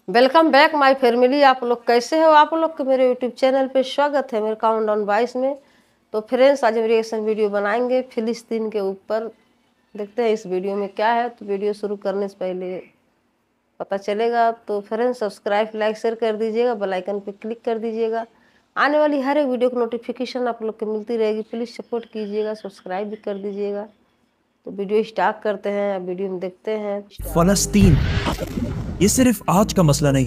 Welcome back my family. आप लोग कैसे हो? आप लोग के मेरे यूट्यूब चैनल पे स्वागत है मेरे काउंटडाउन 22 में। तो फ्रेंड्स, आज हम रिएक्शन वीडियो बनाएंगे फिलिस्तीन के ऊपर। देखते हैं इस वीडियो में क्या है। तो वीडियो शुरू करने से पहले पता चलेगा तो फ्रेंड्स सब्सक्राइब लाइक शेयर कर दीजिएगा, बेल आइकन पे क्लिक कर दीजिएगा। आने वाली हर एक वीडियो की नोटिफिकेशन आप लोग को मिलती रहेगी। प्लीज़ सपोर्ट कीजिएगा, सब्सक्राइब भी कर दीजिएगा। तो वीडियो स्टार्ट करते हैं। अब वीडियो में देखते हैं। फलस्तीन ये सिर्फ आज का मसला नहीं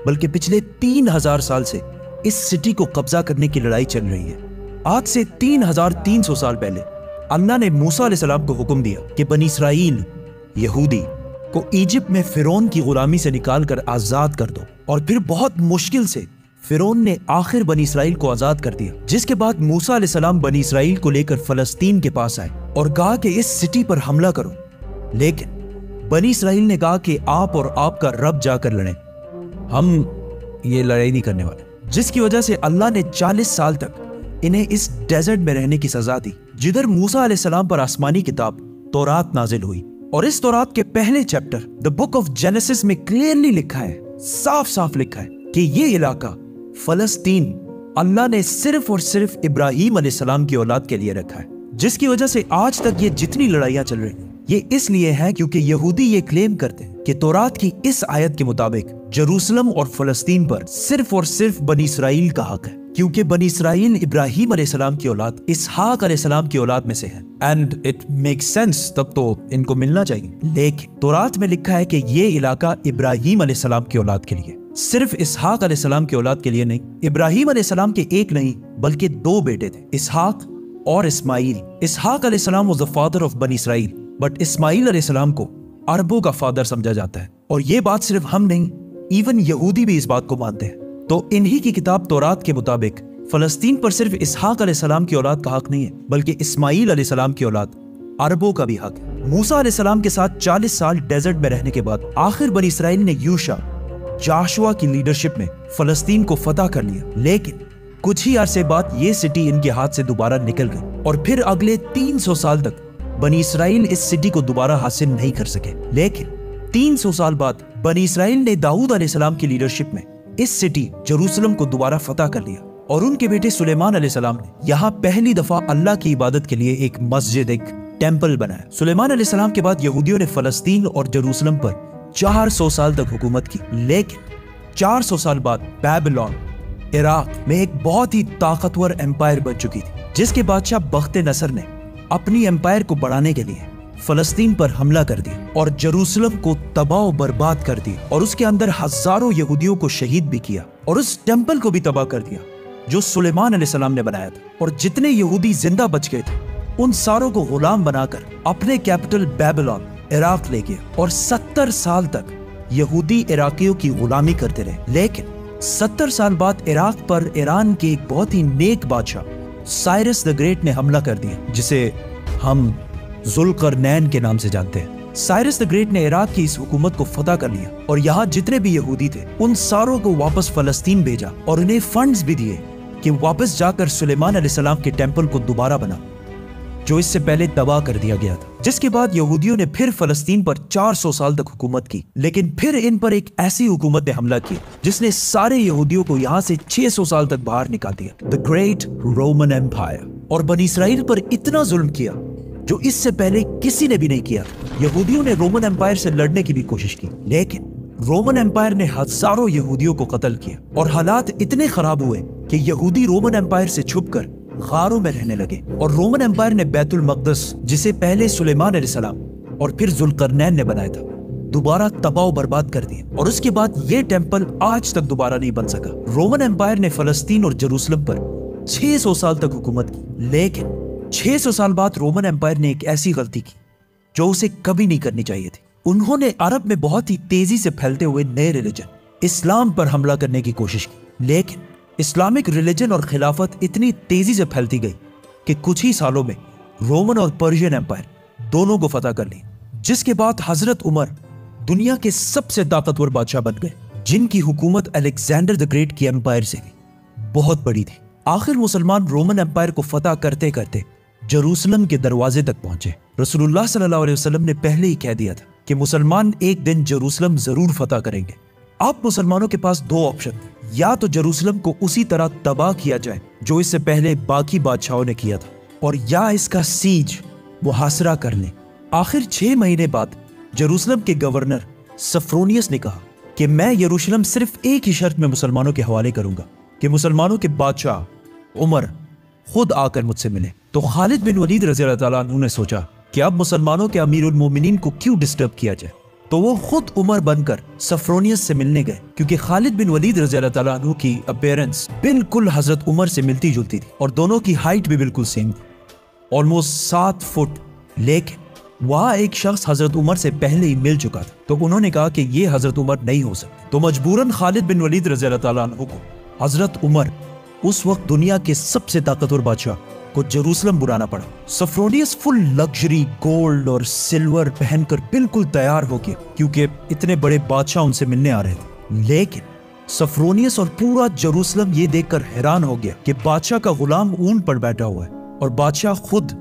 बल्कि पिछले 3000 साल से इस सिटी को कब्जा करने की लड़ाई चल रही है। आज से 3300 साल पहले अल्लाह ने मूसा अलैहिस्सलाम को हुक्म दिया कि बनी इसराइल यहूदी को इजिप्ट में फिरौन की गुलामी से निकालकर आजाद कर दो। और फिर बहुत मुश्किल से फिरौन ने आखिर बनी इसराइल को आजाद कर दिया, जिसके बाद मूसा अलैहिस्सलाम बनी इसराइल को लेकर फलस्तीन के पास आए और कहा कि इस सिटी पर हमला करो। लेकिन बनी इसराइल ने कहा कि आप और आपका रब जाकर लड़ें, हम ये लड़ाई नहीं करने वाले। जिसकी वजह से अल्लाह ने 40 साल तक इन्हें इस डेजर्ट में रहने की सजा दी, जिधर मूसा अलैहिस्सलाम पर आसमानी किताब तौरात नाजिल हुई। और इस तौरात के पहले chapter the book of genesis में क्लियरली लिखा है, साफ साफ लिखा है कि ये इलाका फलस्तीन अल्लाह ने सिर्फ और सिर्फ इब्राहीम अलैहिस्सलाम की औलाद के लिए रखा है। जिसकी वजह से आज तक ये जितनी लड़ाइयां चल रही हैं ये इसलिए है क्योंकि यहूदी ये क्लेम करते हैं कि तौरात की इस आयत के मुताबिक जेरूसलम और फलस्तीन पर सिर्फ और सिर्फ बनी इसराइल का हक है, क्योंकि बनी इसराइल इब्राहीम अलैहिस्सलाम की औलाद इसहाक अलैहिस्सलाम की औलाद में से है। एंड इट मेक्स सेंस, तब तो इनको मिलना चाहिए। लेकिन तौरात में लिखा है कि ये इलाका इब्राहीम अलैहिस्सलाम की औलाद के लिए, सिर्फ इसहाक अलैहिस्सलाम की औलाद के लिए नहीं। इब्राहीम अलैहिस्सलाम के एक नहीं बल्कि दो बेटे थे, इसहाक और इस्माइल। इसहाक अलैहिस्सलाम वाज द फादर ऑफ बनी इसराइल, बट इस्माइल अलैहिस्सलाम को अरबों का फादर समझा जाता है। और ये बात सिर्फ हम नहीं, इवन यहूदी भी इस बात को मानते हैं। तो इन्हीं की किताब तौरात के मुताबिक फलस्तीन पर सिर्फ इसहाक अलैहिस्सलाम की औलाद का हक नहीं है बल्कि इस्माइल अलैहिस्सलाम की औलाद अरबों का भी हक है। मूसा अलैहिस्सलाम के साथ 40 साल डेजर्ट में रहने के बाद आखिर बनी इसराइल ने यूशा जाशुआ की लीडरशिप में फलस्तीन को फतह कर लिया। लेकिन कुछ ही अरसे बाद ये सिटी इनके हाथ से दोबारा निकल गई और फिर अगले 300 साल तक बनी इसराइल इस सिटी को दोबारा हासिल नहीं कर सके। लेकिन 300 साल बाद बनी इसराइल ने दाऊद अलैहिस्सलाम की लीडरशिप में इस सिटी जेरूसलम को दोबारा फतह कर लिया और उनके बेटे सुलेमान अलैहिस्सलाम ने यहाँ पहली दफा अल्लाह की इबादत के लिए एक मस्जिद, एक टेंपल बनाया। सुलेमान अलैहिस्सलाम के बाद यहूदियों ने फलस्तीन और जेरूसलम पर 400 साल तक हुकूमत की। लेकिन 400 साल बाद बेबीलोन इराक में एक बहुत ही ताकतवर एम्पायर बन चुकी थी, जिसके बादशाह बख्त नसर ने अपनी एम्पायर को बढ़ाने के लिए फलस्तीन पर हमला कर दिया और जेरूसलम को तबाह बर्बाद कर दिया और उसके अंदर हजारों यहूदियों को शहीद भी किया और उस टेंपल को भी तबाह कर दिया जो सुलेमान अलैहिस्सलाम ने बनाया था। और जितने यहूदी जिंदा बच गए थे उन सारों को गुलाम बनाकर अपने कैपिटल बेबीलोन इराक ले गया और 70 साल तक यहूदी इराकियों की गुलामी करते रहे। लेकिन 70 साल बाद इराक पर ईरान के एक बहुत ही नेक बादशाह साइरस द ग्रेट ने हमला कर दिया, जिसे हम जुल्करनैन के नाम से जानते हैं। साइरस द ग्रेट ने इराक की इस हुकूमत को फतह कर लिया और यहाँ जितने भी यहूदी थे उन सारों को वापस फलस्तीन भेजा और उन्हें फंड्स भी दिए कि वापस जाकर सुलेमान अलैहिस्सलाम के टेंपल को दोबारा बना जो इससे पहले तबाह कर दिया गया था। जिसके बाद यहूदियों ने फिर फलस्तीन पर 400 साल तक हुकूमत की। लेकिन फिर इन पर एक ऐसी हुकूमत ने हमला किया जिसने सारे यहूदियों को यहाँ से 600 साल तक बाहर निकाल दिया, द ग्रेट रोमन एम्पायर। और बनी इसराइल पर इतना जुल्म किया जो इससे पहले किसी ने भी नहीं किया। यहूदियों ने रोमन एम्पायर से लड़ने की भी कोशिश की, लेकिन रोमन एम्पायर ने हजारों यहूदियों को कत्ल किया और हालात इतने खराब हुए कि यहूदी रोमन एम्पायर से छुपकर गारों में रहने लगे। और रोमन एम्पायर ने बैतुल मक़दस, जिसे पहले सुलेमान अलैहिस्सलाम और फिर जुल्करनैन ने बनाया था, दोबारा तबाह बर्बाद कर दिया और उसके बाद ये टेंपल आज तक दोबारा नहीं बन सका। रोमन एम्पायर ने फलस्तीन और जेरूसलम पर 600 साल तक हुकूमत की। लेकिन 600 साल बाद रोमन एम्पायर ने एक ऐसी गलती की जो उसे कभी नहीं करनी चाहिए थी। उन्होंने अरब में बहुत ही तेजी से फैलते हुए नए रिलीजन इस्लाम पर हमला करने की कोशिश की। लेकिन इस्लामिक रिलीजन और खिलाफत इतनी तेजी से फैलती गई कि कुछ ही सालों में रोमन और पर्शियन एम्पायर दोनों को फतह कर लिया, जिसके बाद हजरत उमर दुनिया के सबसे ताकतवर बादशाह बन गए, जिनकी हुकूमत अलेक्जेंडर द ग्रेट की एम्पायर से भी बहुत बड़ी थी। आखिर मुसलमान रोमन एम्पायर को फतह करते करते जेरूसलम के दरवाजे तक पहुंचे। रसूलुल्लाह सल्लल्लाहु अलैहि वसल्लम ने पहले ही कह दिया था कि मुसलमान एक दिन जेरूसलम जरूर फतह करेंगे। آپ مسلمانوں کے پاس دو آپشن تھے، یا تو جروسلم کو اسی طرح تباہ کیا جائے جو اس سے پہلے باقی بادشاہوں نے کیا تھا، اور یا اس کا سیج محاصرہ کر لیں۔ آخر 6 مہینے بعد جروسلم کے گورنر سفرونیس نے کہا کہ میں یروشلم صرف ایک ہی شرط میں مسلمانوں کے حوالے کروں گا کہ مسلمانوں کے بادشاہ عمر خود آ کر مجھ سے ملے۔ تو خالد بن ولید رضی اللہ تعالیٰ عنہ نے سوچا کہ اب مسلمانوں کے امیر المومنین کو کیوں ڈسٹرب کیا جائے، تو وہ خود عمر بن کر سفرونیس سے ملنے گئے، کیونکہ خالد بن ولید رضی اللہ تعالیٰ عنہ کی اپیرنس بالکل حضرت عمر سے ملتی جلتی تھی، اور دونوں کی ہائٹ بھی بالکل سیم تھی، آلموسٹ 7 فٹ۔ لیکن وہاں ایک شخص حضرت عمر سے پہلے ہی مل چکا تھا، تو انہوں نے کہا کہ یہ حضرت عمر نہیں ہو سکتے، تو مجبوراً خالد بن ولید رضی اللہ تعالیٰ عنہ کو حضرت عمر، اس وقت دنیا کے سب سے طاقتور بادشاہ، کو جروسلم بلانا پڑا۔ سفرونیس فل لگژری گولڈ اور سلور پہن کر بالکل تیار ہو گیا، کیونکہ اتنے بڑے بادشاہ ان سے ملنے آ رہے تھے۔ لیکن سفرونیس اور پورا جروسلم یہ دیکھ کر حیران ہو گیا کہ بادشاہ کا غلام اونٹ پر بیٹھا ہوا ہے، اور بادشاہ خود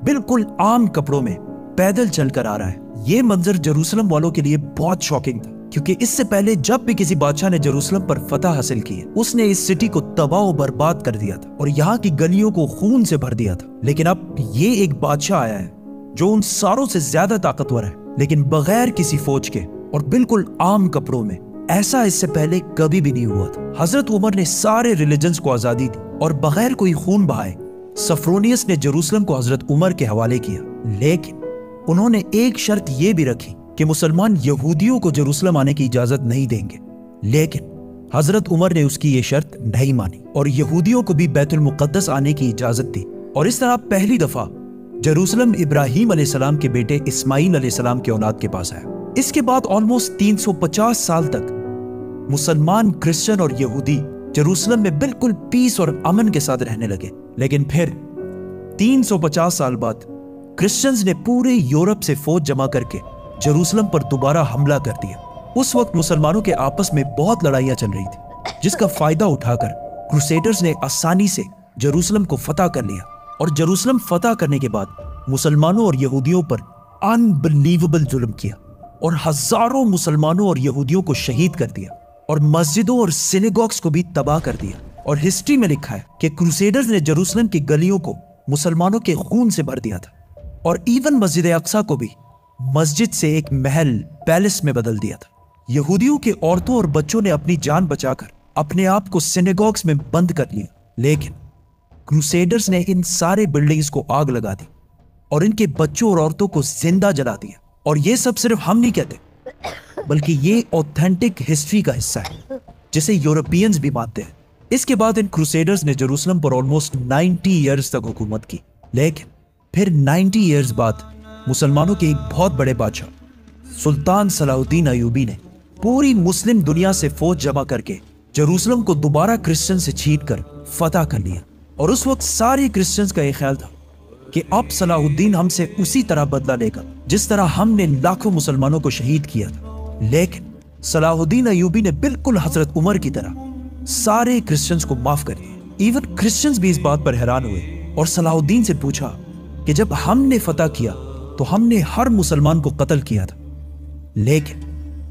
بالکل عام کپڑوں میں پیدل چل کر آ رہا ہے۔ یہ منظر جروسلم والوں کے لیے بہت شاکنگ تھا، کیونکہ اس سے پہلے جب بھی کسی بادشاہ نے جروسلم پر فتح حاصل کی ہے، اس نے اس سٹی کو تباہ و برباد کر دیا تھا اور یہاں کی گلیوں کو خون سے بھر دیا تھا۔ لیکن اب یہ ایک بادشاہ آیا ہے جو ان ساروں سے زیادہ طاقتور ہے، لیکن بغیر کسی فوج کے اور بالکل عام کپڑوں میں۔ ایسا اس سے پہلے کبھی بھی نہیں ہوا تھا۔ حضرت عمر نے سارے ریلیجنز کو آزادی دی، اور بغیر کوئی خون بہائے سفرونیس نے جروسلم کو حضرت عمر کے حوالے کیا۔ لیکن انہوں نے ایک شرط یہ بھی رکھی کہ مسلمان یہودیوں کو جروسلم آنے کی اجازت نہیں دیں گے، لیکن حضرت عمر نے اس کی یہ شرط نہیں مانی اور یہودیوں کو بھی بیت المقدس آنے کی اجازت دی، اور اس طرح پہلی دفعہ جروسلم ابراہیم علیہ السلام کے بیٹے اسماعیل علیہ السلام کے اولاد کے پاس آیا۔ اس کے بعد آلموسٹ 350 سال تک مسلمان، کرسچن اور یہودی جروسلم میں بالکل پیس اور امن کے ساتھ رہنے لگے۔ لیکن پھر 350 سال بعد کرسچنز نے پورے یورپ سے فوج جمع کر کے جروسلم پر دوبارہ حملہ کر دیا۔ اس وقت مسلمانوں کے آپس میں بہت لڑائیاں چل رہی تھی، جس کا فائدہ اٹھا کر کروسیڈرز نے آسانی سے جروسلم کو فتح کر لیا، اور جروسلم فتح کرنے کے بعد مسلمانوں اور یہودیوں پر انبلیویبل ظلم کیا، اور ہزاروں مسلمانوں اور یہودیوں کو شہید کر دیا، اور مسجدوں اور سینیگوگز کو بھی تباہ کر دیا۔ اور ہسٹری میں لکھا ہے کہ کروسیڈرز نے جروسلم کی گلیوں کو مسلمانوں کے خون سے بھر دیا تھا، اور ایون مسجد اقصی کو بھی مسجد سے ایک محل، پیلس میں بدل دیا تھا۔ یہودیوں کے عورتوں اور بچوں نے اپنی جان بچا کر اپنے آپ کو سینیگوگز میں بند کر لیا، لیکن کروسیڈرز نے ان سارے بلڈنگز کو آگ لگا دی اور ان کے بچوں اور عورتوں کو زندہ جلا دیا۔ اور یہ سب صرف ہم نہیں کہتے، بلکہ یہ اوتھینٹک ہسٹری کا حصہ ہے جسے یورپینز بھی مانتے ہیں۔ اس کے بعد ان کروسیڈرز نے جروسلم پر آلموسٹ 90 ایئرز تک حکومت کی، لیکن پھر 90 ایئرز بعد مسلمانوں کے ایک بہت بڑے بادشاہ سلطان صلاح الدین ایوبی نے پوری مسلم دنیا سے فوج جمع کر کے جروسلم کو دوبارہ کرسچن سے چھین کر فتح کر لیا۔ اور اس وقت سارے کرسچنز کا یہ خیال تھا کہ اب صلاح الدین ہم سے اسی طرح بدلہ لے گا جس طرح ہم نے لاکھوں مسلمانوں کو شہید کیا تھا۔ لیکن صلاح الدین ایوبی نے بالکل حضرت عمر کی طرح سارے کرسچنز کو معاف کر دیا۔ ایون کرسچنز بھی اس بات پر حیران ہوئے اور صلاح الدین سے پوچھا کہ جب ہم نے فتح کیا تو ہم نے ہر مسلمان کو قتل کیا تھا، لیکن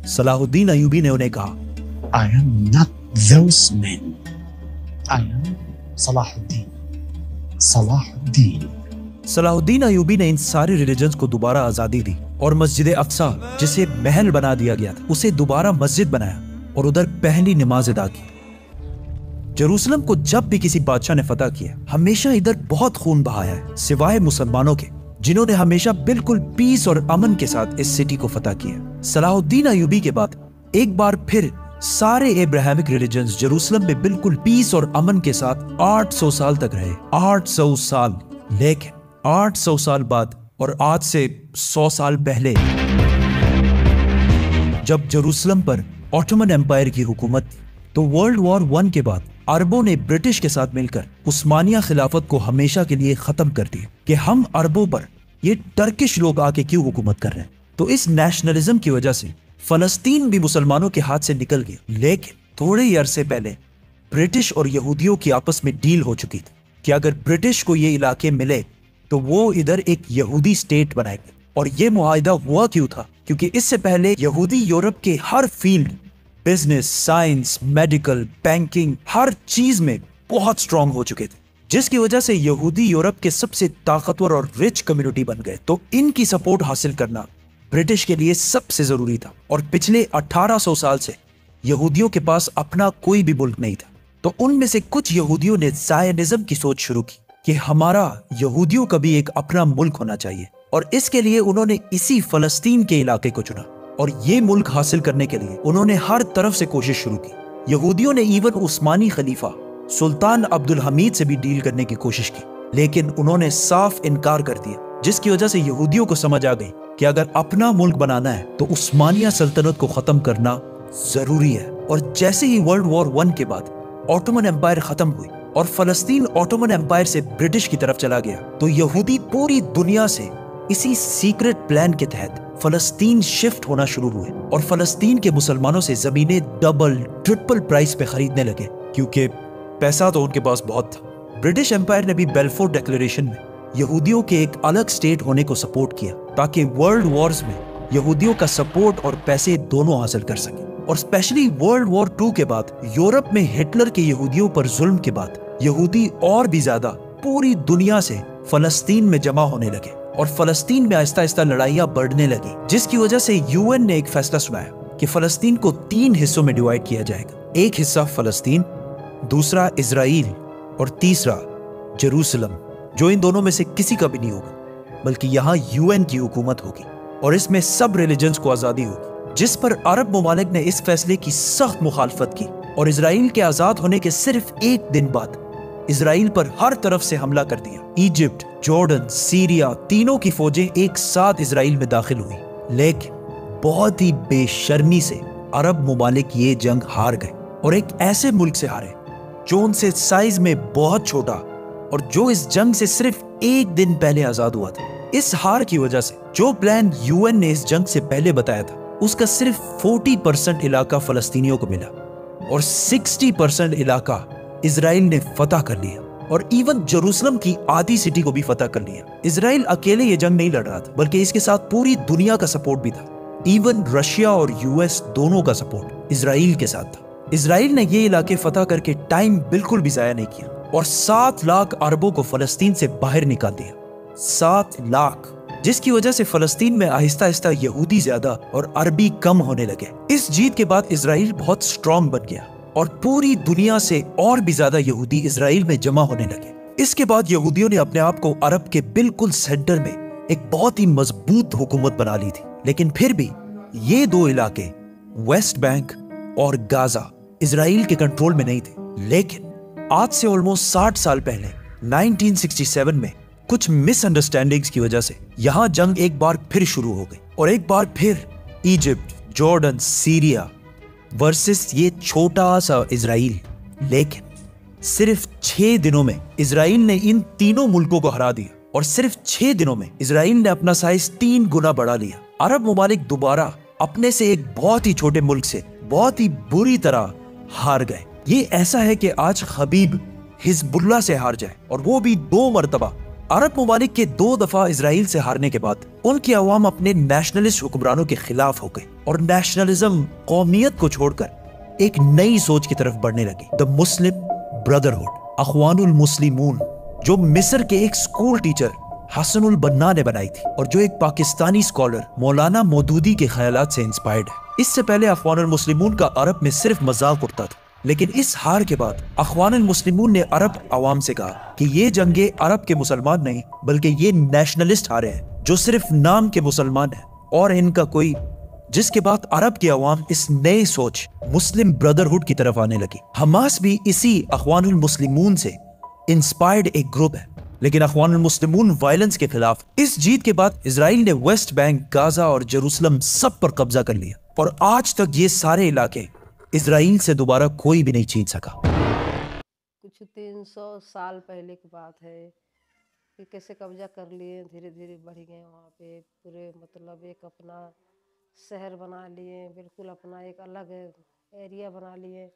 صلاح الدین ایوبی نے انہیں کہا I am not those men. I am صلاح الدین۔ صلاح الدین صلاح الدین ایوبی نے ان سارے ریلیجنز کو دوبارہ آزادی دی اور مسجد اقصی جسے محل بنا دیا گیا تھا اسے دوبارہ مسجد بنایا اور ادھر پہلی نماز ادا کی۔ جروسلم کو جب بھی کسی بادشاہ نے فتح کیا ہمیشہ ادھر بہت خون بہایا ہے، سوائے مسلمانوں کے جنہوں نے ہمیشہ بالکل پیس اور امن کے ساتھ اس سٹی کو فتح کیا۔ صلاح الدین ایوبی کے بعد ایک بار پھر سارے ابراہیمک ریلیجنز جروسلم میں بالکل پیس اور امن کے ساتھ 800 سال تک رہے۔ 800 سال۔ لیکن 800 سال بعد اور آج سے 100 سال پہلے جب جروسلم پر آٹومن ایمپائر کی حکومت تھی تو ورلڈ وار 1 کے بعد عربوں نے برٹش کے ساتھ مل کر عثمانیہ خلافت کو ہمیشہ کے لیے ختم کر دیا کہ ہم عربوں پر یہ ٹرکش لوگ آ کے کیوں حکومت کر رہے ہیں۔ تو اس نیشنلزم کی وجہ سے فلسطین بھی مسلمانوں کے ہاتھ سے نکل گیا، لیکن تھوڑے ہی عرصے پہلے برٹش اور یہودیوں کی آپس میں ڈیل ہو چکی تھی کہ اگر برٹش کو یہ علاقے ملے تو وہ ادھر ایک یہودی سٹیٹ بنائے گا۔ اور یہ معاہدہ ہوا کیوں تھا؟ کیونکہ اس سے پہلے یہودی یورپ کے ہر field business, science, medical, banking, हर चीज में बहुत स्ट्रांग हो चुके थे, जिसकी वजह से यहूदी यूरोप के सबसे ताकतवर और रिच कम्युनिटी बन गए। तो इनकी सपोर्ट हासिल करना ब्रिटिश के लिए सबसे जरूरी था। और पिछले 1800 साल से यहूदियों के पास अपना कोई भी मुल्क नहीं था। तो उनमें से कुछ यहूदियों ने ज़ायनिज्म की सोच शुरू की कि हमारा यहूदियों का भी एक अपना मुल्क होना चाहिए, और इसके लिए उन्होंने इसी फलस्तीन के इलाके को चुना। और ये मुल्क हासिल करने के लिए उन्होंने हर तरफ से कोशिश शुरू की। यहूदियों ने इवन उस्मानी खलीफा सुल्तान अब्दुल हमीद से भी डील करने की कोशिश की, लेकिन उन्होंने साफ इनकार कर दिया, जिसकी वजह से यहूदियों को समझ आ गई कि अगर अपना मुल्क बनाना है तो उस्मानिया सल्तनत को खत्म करना जरूरी है। और जैसे ही वर्ल्ड वॉर 1 के बाद ऑटोमन एम्पायर खत्म हुई और फलस्तीन ऑटोमन एम्पायर से ब्रिटिश की तरफ चला गया, तो यहूदी पूरी दुनिया से इसी सीक्रेट प्लान के तहत फलस्तीन शिफ्ट होना शुरू हुए और फलस्तीन के मुसलमानों से जमीनें डबल ट्रिपल प्राइस पे खरीदने लगे, क्योंकि पैसा तो उनके पास बहुत था। ब्रिटिश एम्पायर ने भी बेल्फोर डिक्लेरेशन में यहूदियों के एक अलग स्टेट होने को सपोर्ट किया, ताकि वर्ल्ड वॉर्स में यहूदियों का सपोर्ट और पैसे दोनों हासिल कर सके। और स्पेशली वर्ल्ड वॉर 2 के बाद यूरोप में हिटलर के यहूदियों पर जुल्म के बाद यहूदी और भी ज्यादा पूरी दुनिया से फलस्तीन में जमा होने लगे और फलस्तीन में आहिस्ता आहिस्ता लड़ाइयां बढ़ने लगी, जिसकी वजह से यूएन ने एक फैसला सुनाया कि फलस्तीन को 3 हिस्सों में डिवाइड किया जाएगा। एक हिस्सा फलस्तीन, दूसरा इजराइल और तीसरा जेरूसलम, जो इन दोनों में से किसी का भी नहीं होगा, बल्कि यहाँ यूएन की हुकूमत होगी और इसमें सब रिलीजन्स को आज़ादी होगी। जिस पर अरब ममालिक ने इस फैसले की सख्त मुखालफत की और इजराइल के आज़ाद होने के सिर्फ एक दिन बाद इजराइल पर हर तरफ से हमला कर दिया। इजिप्ट, जॉर्डन, सीरिया, तीनों की फौजें एक साथ इजराइल में दाखिल हुई, लेकिन बहुत ही बेशर्मी से अरब ममालिक ये जंग हार गए और एक ऐसे मुल्क से हारे जो उनसे साइज में बहुत छोटा और जो इस जंग से सिर्फ एक दिन पहले आजाद हुआ था। इस हार की वजह से जो प्लान यूएन ने इस जंग से पहले बताया था, उसका सिर्फ 40% इलाका फलस्तीनियों को मिला और 60% इलाका इजराइल ने फतह कर लिया और इवन जेरूसलम की आधी सिटी को भी फतह कर लिया। इजराइल अकेले ये जंग नहीं लड़ रहा था, बल्कि इसके साथ पूरी दुनिया का सपोर्ट भी था। इवन रशिया और यूएस दोनों का सपोर्ट इजराइल के साथ था। इजराइल ने ये इलाके फतह करके टाइम बिल्कुल भी जाया नहीं किया और 7 लाख अरबों को फलस्तीन से बाहर निकाल दिया। 7 लाख, जिसकी वजह से फलस्तीन में आहिस्ता आहिस्ता यहूदी ज्यादा और अरबी कम होने लगे। इस जीत के बाद इजराइल बहुत स्ट्रांग बन गया और पूरी दुनिया से और भी ज्यादा यहूदी इजराइल में जमा होने लगे। इसके बाद यहूदियों ने अपने आप को अरब के बिल्कुल सेंटर में एक बहुत ही मजबूत हुकूमत बना ली थी। लेकिन फिर भी ये 2 इलाके, वेस्ट बैंक और गाजा, इजराइल के कंट्रोल में नहीं थे। लेकिन आज से ऑलमोस्ट 60 साल पहले 1967 में कुछ मिसअंडरस्टैंडिंग्स की वजह से यहां जंग एक बार फिर शुरू हो गई और एक बार फिर इजिप्ट, जॉर्डन, सीरिया वर्सेस ये छोटा सा इजराइल। लेकिन सिर्फ 6 दिनों में इजराइल ने इन तीनों मुल्कों को हरा दिया और सिर्फ 6 दिनों में इजराइल ने अपना साइज 3 गुना बढ़ा लिया। अरब ममालिक दोबारा अपने से एक बहुत ही छोटे मुल्क से बहुत ही बुरी तरह हार गए। ये ऐसा है कि आज खबीब हिजबुल्लाह से हार जाए और वो भी 2 मरतबा। अरब ममालिक के 2 दफा इजराइल से हारने के बाद उनकी अवाम अपने नेशनलिस्ट हुक्मरानों के खिलाफ हो गई और नेशनलिज्म, कौमियत को छोड़कर एक नई सोच की तरफ बढ़ने लगी। द मुस्लिम ब्रदरहुड, अखवानुल मुस्लिमून, जो मिस्र के एक स्कूल टीचर हसनुल बन्ना ने बनाई थी और जो एक पाकिस्तानी स्कॉलर मौलाना मौदूदी के ख्यालात से इंस्पायर्ड है। इससे पहले अखवानुल मुस्लिमून का अरब में सिर्फ मजाक उड़ता था, लेकिन इस हार के बाद अखवानुल मुस्लिमून ने अरब अवाम से कहा कि ये जंगे अरब के मुसलमान नहीं, बल्कि ये नेशनलिस्ट हारे हैं जो सिर्फ नाम के मुसलमान हैं और इनका कोई। जिसके बाद अरब की अवाम इस नए सोच मुस्लिम ब्रदरहुड की तरफ आने लगी। हमास भी इसी अखवानुल मुस्लिमून से इंस्पायर्ड एक ग्रुप है, लेकिन अखवानुल मुस्लिमून वायलेंस के खिलाफ। इस जीत के बाद इजराइल ने वेस्ट बैंक, गाजा और जेरूसलम सब पर कब्जा कर लिया और आज तक ये सारे इलाके इजराइल से दोबारा कोई भी नहीं छीन सका। कुछ 300 साल पहले की बात है कि कैसे कब्जा कर लिए, धीरे धीरे बढ़ गए वहाँ पे पूरे, मतलब एक अपना शहर बना लिए, बिल्कुल अपना एक अलग एरिया बना लिए।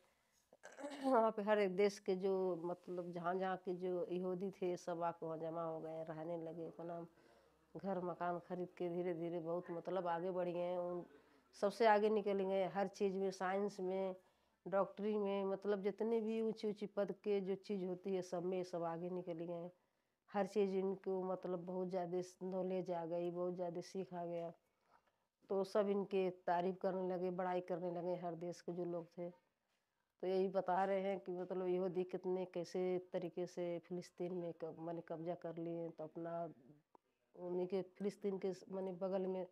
वहाँ पे हर एक देश के जो, मतलब जहाँ जहाँ के जो यहूदी थे सब आके वहाँ जमा हो गए, रहने लगे, अपना घर मकान खरीद के धीरे धीरे बहुत मतलब आगे बढ़ गए। उन सबसे आगे निकल गए हर चीज़ में, साइंस में, डॉक्टरी में, मतलब जितने भी ऊंची ऊंची पद के जो चीज़ होती है सब में सब आगे निकल गए। हर चीज़ इनको मतलब बहुत ज़्यादा नॉलेज आ गई, बहुत ज़्यादा सीख आ गया, तो सब इनके तारीफ करने लगे, बड़ाई करने लगे हर देश के जो लोग थे। तो यही बता रहे हैं कि मतलब यहूदी कितने कैसे तरीके से फिलिस्तीन में माने कब्जा कर लिए, तो अपना उन्हीं के फिलिस्तीन के माने बगल में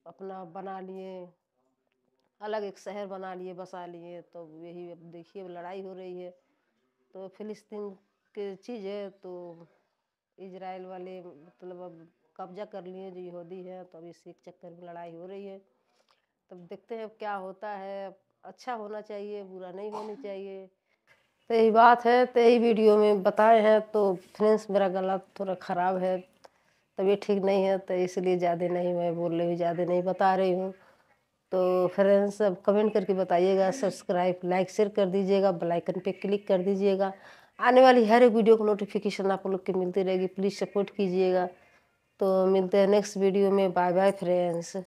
अपना बना लिए, अलग एक शहर बना लिए, बसा लिए। तो यही अब देखिए लड़ाई हो रही है, तो फिलिस्तीन की चीज़ है, तो इजराइल वाले मतलब अब कब्जा कर लिए जो यहूदी हैं, तो अब इसी के चक्कर में लड़ाई हो रही है। तब देखते हैं क्या होता है। अच्छा होना चाहिए, बुरा नहीं होनी चाहिए, तो यही बात है। तो यही वीडियो में बताए हैं। तो फ्रेंड्स मेरा गला थोड़ा ख़राब है, तबीयत ठीक नहीं है, तो इसलिए ज़्यादा नहीं मैं बोल रही हूँ, ज़्यादा नहीं बता रही हूँ। तो फ्रेंड्स सब कमेंट करके बताइएगा, सब्सक्राइब लाइक शेयर कर दीजिएगा, बेल आइकन पे क्लिक कर दीजिएगा। आने वाली हर एक वीडियो को नोटिफिकेशन आप लोग की मिलती रहेगी, प्लीज़ सपोर्ट कीजिएगा। तो मिलते हैं नेक्स्ट वीडियो में। Bye bye friends.